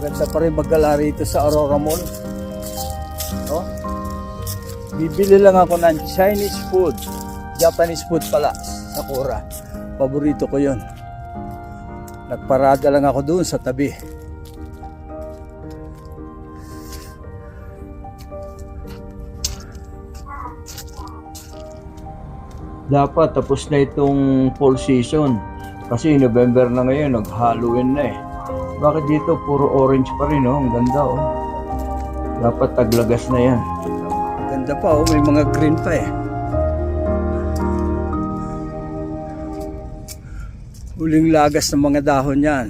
Maganda pa rin maggala rito sa Aurora Mall. No? Bibili lang ako ng Chinese food. Japanese food pala. Sakura. Paborito ko yun. Nagparada lang ako doon sa tabi. Dapat tapos na itong fall season. Kasi November na ngayon, nag-Halloween na eh. Bakit dito puro orange pa rin, oh? Ang ganda, oh. Dapat taglagas na yan. Ganda pa, oh. May mga green pa eh. Huling lagas ng mga dahon yan.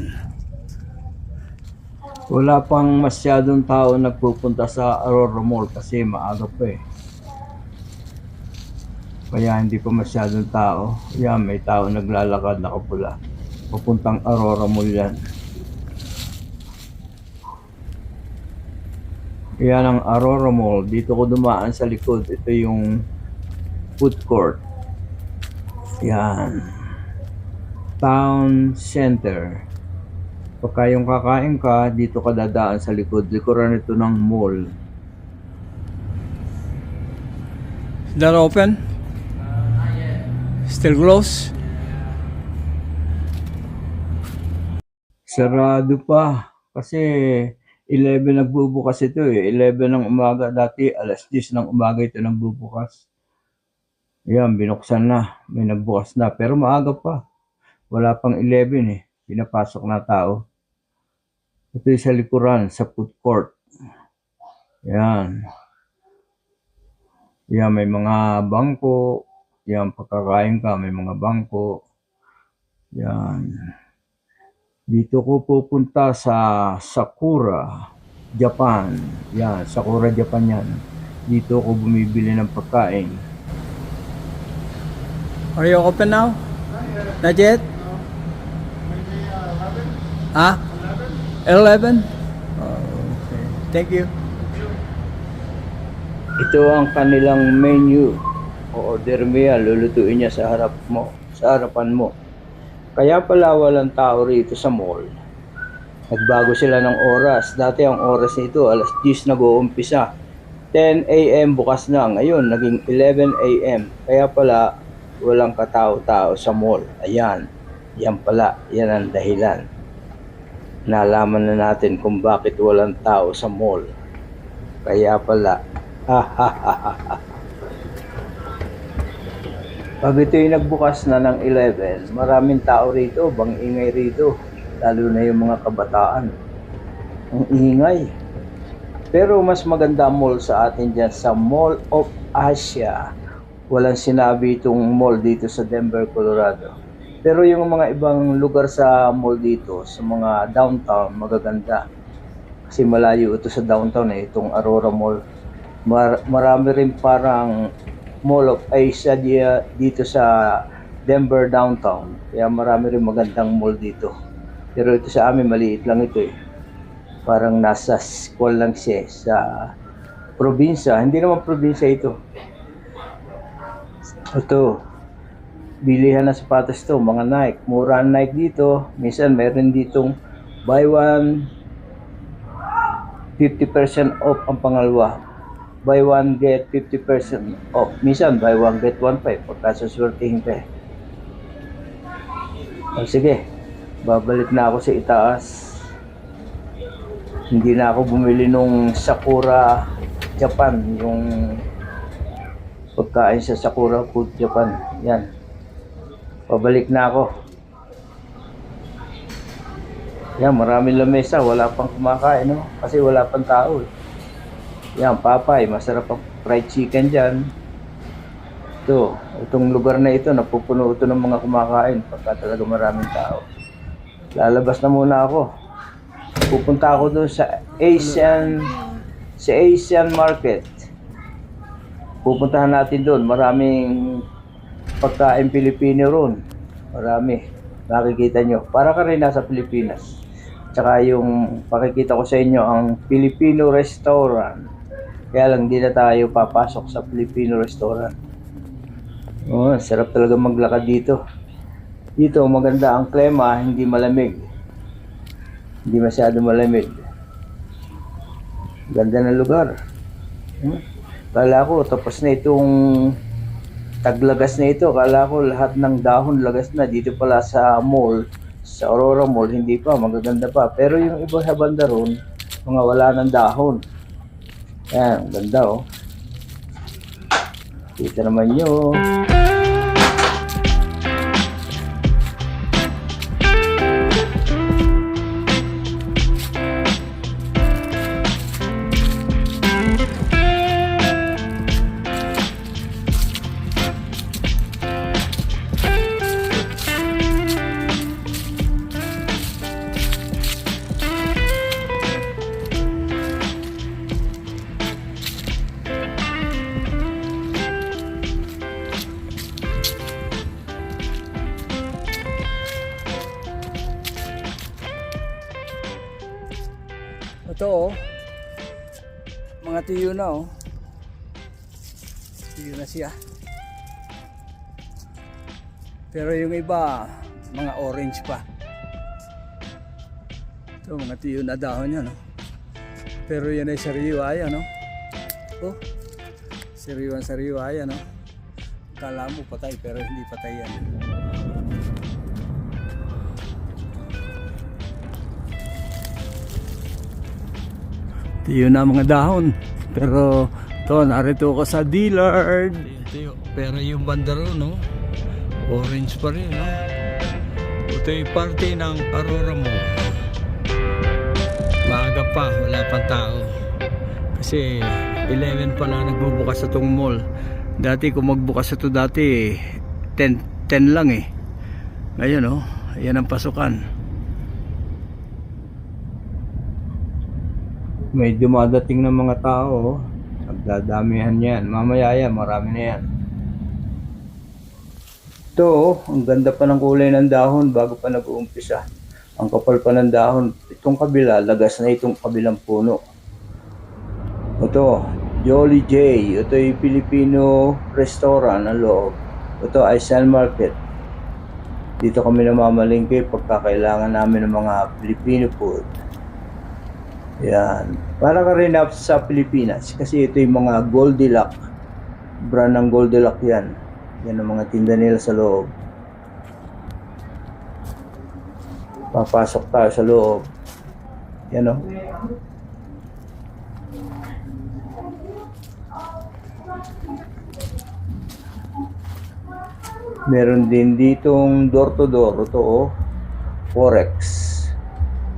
Wala pang masyadong tao nagpupunta sa Aurora Mall kasi maaga pa eh. Kaya hindi pa masyadong tao. Yan, may tao naglalakad nakapula. Papuntang Aurora Mall yan. Yan ang Aurora Mall. Dito ko dumaan sa likod. Ito yung food court. Yan. Town Center. Pagka yung kakain ka, dito ka dadaan sa likod. Likuran ito ng mall. Is that open? Still closed? Sarado pa. Kasi 11 nagbubukas ito eh. 11 ng umaga. Dati alas 10 ng umaga ito nagbubukas. Yan, binuksan na. May nagbukas na. Pero maaga pa. Wala pang 11 eh. Pinapasok na tao. Ito yung sa likuran, sa food court. Yan. Yan, may mga bangko. Yan, pagkakain ka, may mga bangko. Yan. Dito ko pupunta sa Sakura, Japan. Yan, Sakura, Japan yan. Dito ko bumibili ng pagkain. Are you open now? Not yet? Ah? 11? Okay. Thank you. Ito ang kanilang menu. O-order mo yan, lulutuin niya sa harap mo, sa harapan mo. Kaya pala walang tao rito sa mall. Nagbago sila ng oras. Dati ang oras nito, alas 10 nag-uumpisa. 10 a.m. bukas na. Ngayon, naging 11 a.m. Kaya pala walang katao-tao sa mall. Ayan. Yan pala. Yan ang dahilan. Nalaman na natin kung bakit walang tao sa mall. Kaya pala. Pag ito'y nagbukas na ng 11, maraming tao rito, bang ingay rito. Lalo na yung mga kabataan. Ang ingay. Pero mas maganda mall sa atin dyan sa Mall of Asia. Walang sinabi itong mall dito sa Denver, Colorado. Pero yung mga ibang lugar sa mall dito, sa mga downtown, magaganda. Kasi malayo ito sa downtown eh, itong Aurora Mall. Marami rin parang Mall of Asia dito sa Denver downtown. Kaya marami rin magandang mall dito. Pero ito sa amin, maliit lang ito eh. Parang nasa school lang siya sa probinsya. Hindi naman probinsya ito. Ito. Bilihan na sapatos to, mga Nike. Mura ang Nike dito. Minsan meron ditong buy one, 50% off ang pangalawa. Buy one, get 50% off. Minsan, buy one, get 1.5 pagka suswertihin ka eh. O sige, babalik na ako sa itaas. Hindi na ako bumili nung Sakura, Japan. Yung pagkain sa Sakura Food Japan. Yan. Pabalik na ako. Yan, maraming lamesa. Wala pang kumakain, no? Kasi wala pang tao eh. Yan, Papay, masarap ang fried chicken dyan. Itong lugar na ito, napupuno ito ng mga kumakain pagka talaga maraming tao. Lalabas na muna ako. Pupunta ako doon sa Asian market. Pupuntahan natin doon. Maraming pagkain Pilipino ron. Marami. Makikita nyo. Para ka rin nasa Pilipinas. Tsaka yung pakikita ko sa inyo ang Filipino restaurant. Kaya lang di na tayo papasok sa Filipino restaurant. Oh, sarap talaga maglakad dito. Dito maganda ang klima, hindi malamig. Hindi masyado malamig. Ganda ng lugar. Kala ko tapos na itong taglagas na ito. Kala ko lahat ng dahon lagas na. Dito pala sa mall, sa Aurora Mall, hindi pa, magaganda pa. Pero yung iba sa banda ron, mga wala ng dahon. Yan, ganda oh. Kita naman nyo. Ito oh, mga tiyo na oh. Tiyo na siya. Pero yung iba, mga orange pa. Ito mga tiyo na dahon yan oh. Pero yan ay sariwa yan oh. Oh, sariwa yan oh. Kala mo patay pero hindi patay yan. Tiyo na mga dahon. Pero to, narito ko sa Dillard. Tiyo. Pero yung bandaro no, orange pa rin no. Ito yung parte ng Aurora Mall. Maaga pa, wala pang tao. Kasi 11 pa lang nagbubukas sa itong mall. Dati kung magbukas ito dati 10 lang eh. Ngayon oh, yan ang pasukan. May dumadating ng mga tao, nagdadamihan yan. Mamaya yan, marami na yan. Ito, ang ganda pa ng kulay ng dahon bago pa nag-uumpisa. Ang kapal pa ng dahon. Itong kabila, lagas na itong kabilang puno. Ito, Jolly J. Ito yung Filipino restaurant ng loob. Ito ay San Market. Dito kami namamalingke pagka kailangan namin ng mga Filipino food. Yan. Para ka rin sa Pilipinas. Kasi ito yung mga Goldilocks. Brand ng Goldilocks yan. Yan ang mga tinda nila sa loob. Papasok tayo sa loob. Yan o. Meron din ditong door to door. Ito o. Forex.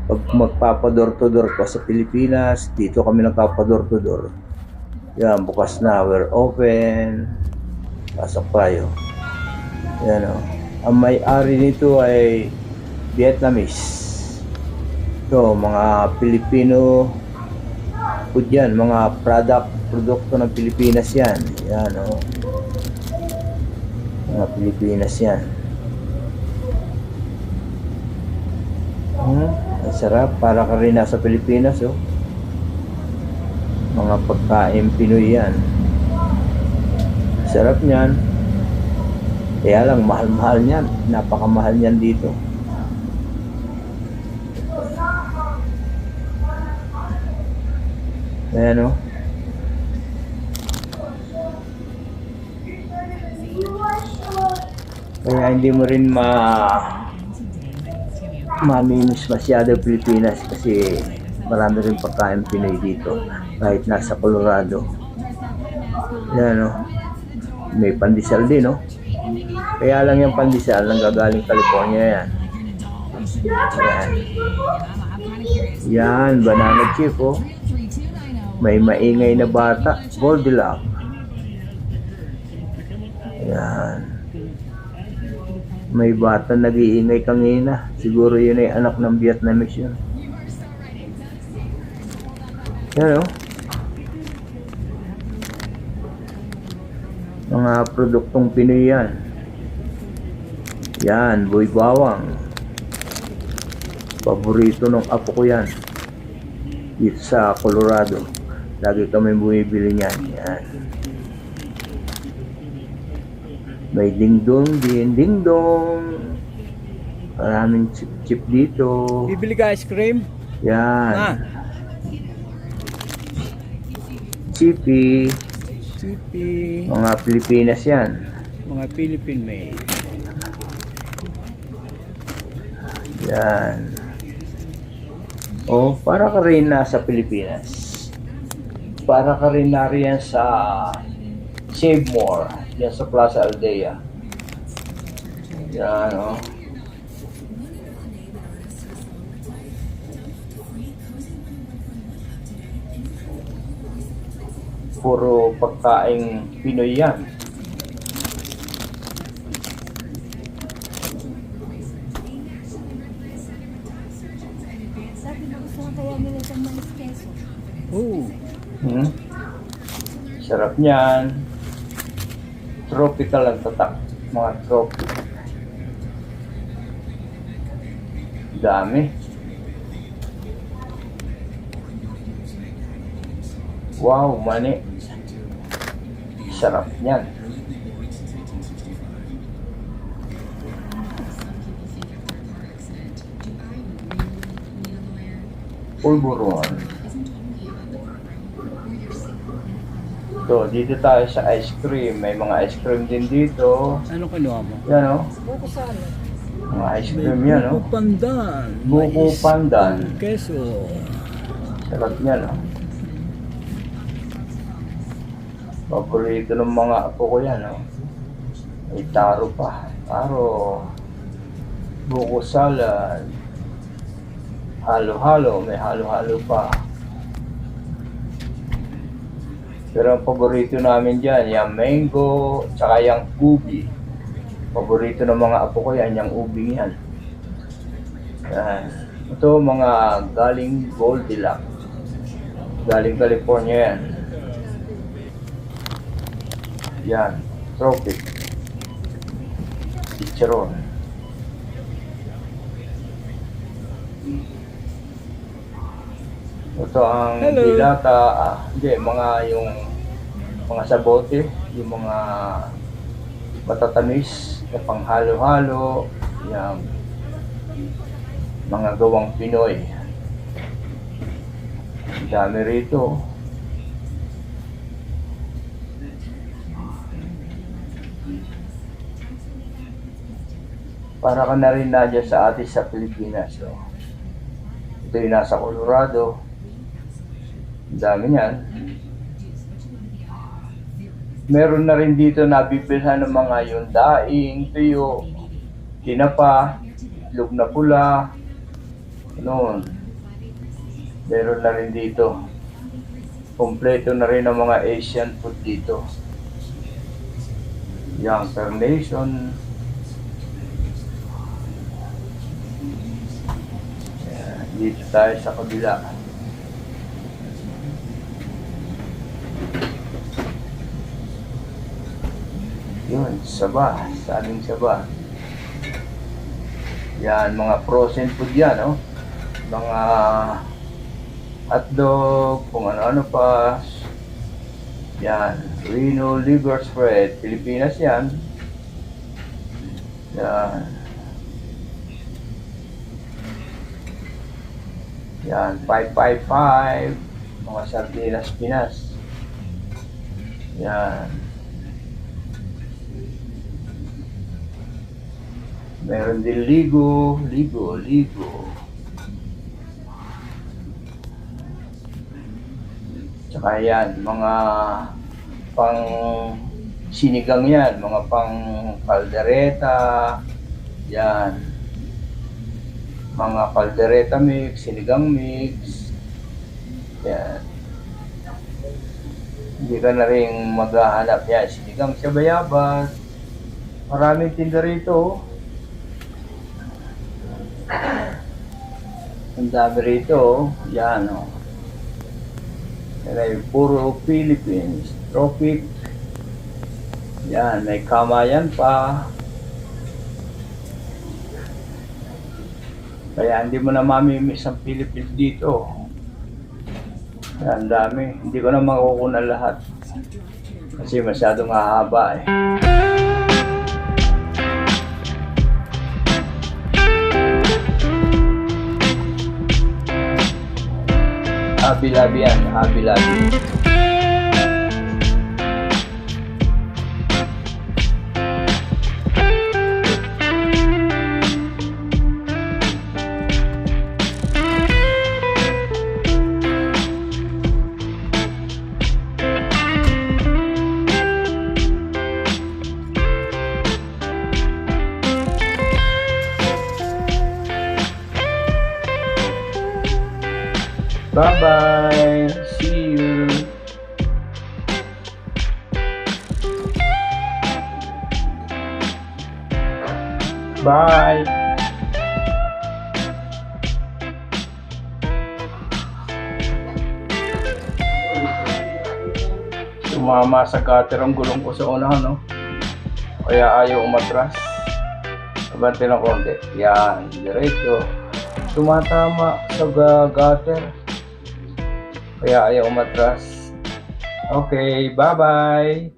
Pag magpapador to door ka sa Pilipinas, dito kami nagpapador to door. Yan, bukas na, we're open. Pasok tayo. Yan o. Ang may-ari nito ay Vietnamese. Ito, mga Pilipino food yan, mga produkto ng Pilipinas yan. Yan o. Mga Pilipinas yan. Ang sarap, para ka rin nasa Pilipinas oh. Mga pagkain Pinoy yan. Sarap niyan. Kaya lang mahal-mahal niyan. Napakamahal niyan dito. Ayan oh. Kaya hindi mo rin mamimiss masyado Pilipinas kasi marami rin pagkain Pinoy dito kahit nasa Colorado. Yan o. May pandesal din o. Kaya lang yung pandesal nanggagaling California yan. Yan. Yan, banana chip o. May maingay na bata, Goldilocks. Yan. May bata nag-iingay kanina. Siguro yun ay anak ng Vietnamese yun. Yan o. Mga produktong Pinoy yan. Yan, boy bawang. Paborito ng apo ko yan. Dito sa Colorado. Lagi kami bumibili niyan. Yan. May dingdong din, dingdong. Maraming chip dito. Bibili ka ice cream? Yan. CP, CP, mga Pilipinas yan. mga Philippine made. Yan. O, para ka rin nasa Pilipinas. Para ka rin nariyan sa Save More, yan sa Plaza Aldea. Yan, o. Puro pagkaing Pinoy yan. Sabi na gusto ko kaya nila sa mga keso. Oh, Sarap niyan. Tropical ang tatak. Mga tropic. Dami. Wow, mani. Sarap niyan. Pulburon. So, dito tayo sa ice cream. May mga ice cream din dito. ano kinuha mo? Yan o. Buko sana. Mga ice cream yan o. Buko pandan. Buko mais, pandan. Keso. Sarap niyan o. Paborito ng mga apo ko yan o. May taro pa. Taro. Buko salad. Halo-halo. May halo-halo pa. Pero ang paborito namin dyan, yung mango, tsaka yung ubi. Paborito ng mga apo ko yan, yung ubi yan. Yan. Ito mga galing Goldilocks. Galing California yan. Yan, tropic. Chicharon. Ito ang Hello. dilata, hindi, mga sabote, yung mga matatamis na panghalo-halo, yung mga gawang Pinoy. Ang dami rito. Para ka na rin nadya sa atin sa Pilipinas. So, ito yung nasa Colorado. Ang dami niyan. Meron na rin dito nabibilhan ng mga yung daing, tuyo, tinapa, itlog na pula, noon. Meron na rin dito. Kompleto na rin ang mga Asian food dito. Yung carnation. Ayan, dito tayo sa kabila. Yun, saba, saling saba. Yan, mga frozen food yan, no? Mga hotdog, kung ano-ano pa. Yan, Reno liver spread, Pilipinas yan. Yan. Yan, 555, mga sardinas Pinas. Yan. Meron din ligo. Tsaka yan, mga pang sinigang yan, mga pang kaldereta, yan. Mga kaldereta mix, sinigang mix, yan. Hindi ka na rin maghahanap yan, sinigang sa bayabas. Maraming tinda rito. Ang dami rito, yan o. Yan ay puro Philippines, tropic. Yan, may kamayan pa. Kaya hindi mo na mamimiss ang Philippines dito. Yan, dami. Hindi ko na makukunan lahat. Kasi masyadong hahaba eh. Habi-labi yan, habi-labi. Bye-bye. See you. Bye. Tumama sa cutter ang gulong ko sa unahan, no? Kaya ayaw umatras. Abante ng konti. Yan, diretso. Tumatama sa gutter. Kaya ayaw umatras. Okay, bye-bye.